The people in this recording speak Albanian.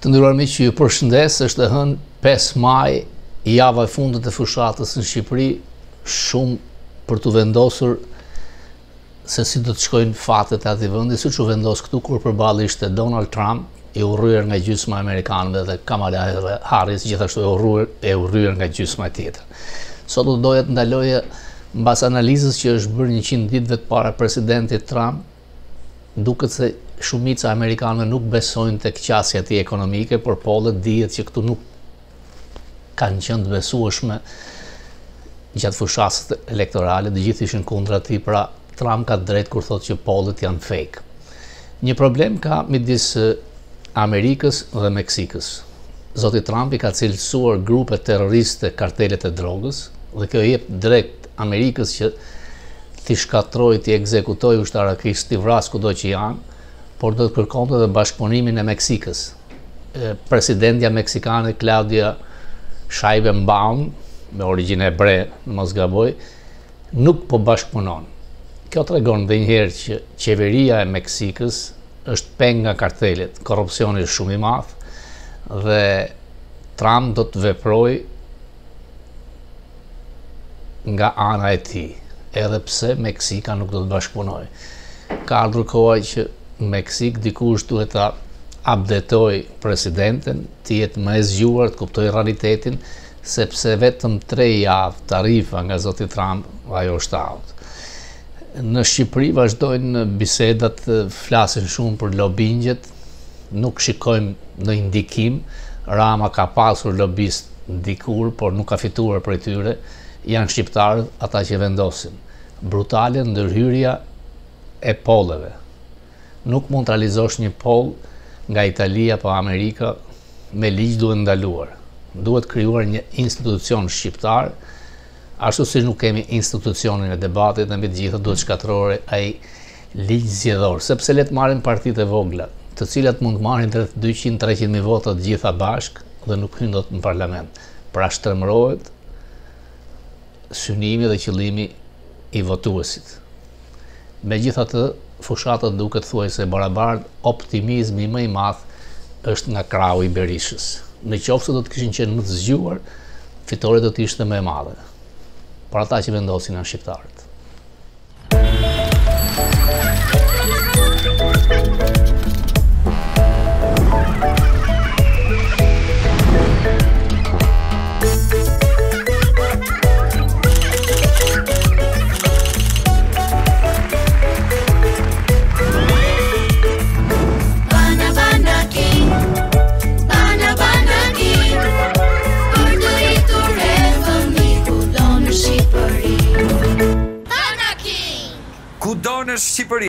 Të nderuar miq, ju përshëndes, është e hënë 5 maj, java e fundit e fushatës në Shqipëri, shumë për të vendosur se si do të shkojnë fatet e atij vendi, siç u vendos këtu kur përballë ishte Donald Trump, i urryer nga gjysma e amerikanëve, dhe Kamala Harris gjithashtu e urryer nga gjysma tjetër. Sot do doja të ndaloje mbas analizës që është bërë 100 ditëve të para presidentit Trump, duket se shumica amerikanëve nuk besojnë tek qasja e tij ekonomike, por pollet dihet që këtu nuk kanë qenë të besueshme gjatë fushatës elektorale, të gjithë ishin kundër atij, pra Trump ka drejt kur thotë që pollet janë fake. Një problem ka midis Amerikës dhe Meksikës. Zoti Trump i ka cilësuar grupe terroriste, kartelet e drogës, dhe kjo jep drejt Amerikës që t'i shkatroj, t'i ekzekutoj ushtarakisht, t'i vras kudo që janë, por do të kërkonte edhe bashkëpunimin e Meksikës. Presidentja meksikane Claudia Sheinbaum, me origjinë hebre, mos gaboj, nuk po bashkëpunon. Kjo tregon edhe një herë që qeveria e Meksikës është peng nga kartelet, korrupsioni është shumë i madh dhe Trump do të veprojë nga ana e tij, edhe pse Meksika nuk do të bashkëpunojë. Ka ardhur koha që Meksik dikush duhet ta updatoj presidenten, të jetë më e zgjuar, të kuptojë realitetin, sepse vetëm 3 javë tarifa nga zoti Trump, ajo është out. Në Shqipëri vazhdojnë bisedat, flasin shumë për lobingjet, nuk shikojmë në ndikim. Rama ka pasur lobist dikur, por nuk ka fituar për tyre, janë shqiptarët ata që vendosin. Brutale ndërhyrja e polleve. Nuk mund të realizosh një poll nga Italia pa Amerika, me ligj duhet ndaluar. Duhet krijuar një institucion shqiptar, ashtu si nuk kemi institucionin e debatit, në mbi të gjitha duhet shkatrore ai ligj zgjedhor, sepse le të marrin partitë e vogla, të cilat mund të marrin rreth 200-300.000 vota të gjitha bashk dhe nuk hyn dot në parlament. Pra shtremërohet synimi dhe qëllimi i votuesit. Megjithatë, fushata duket thuajse barabart, optimizmi më i madh është nga krahu i Berishës. Në qoftë se do të kishin qenë më të zgjuar, fitoria do të ishte më e madhe. Por ata që vendosin janë shqiptarët. Kudo në Shqipëri.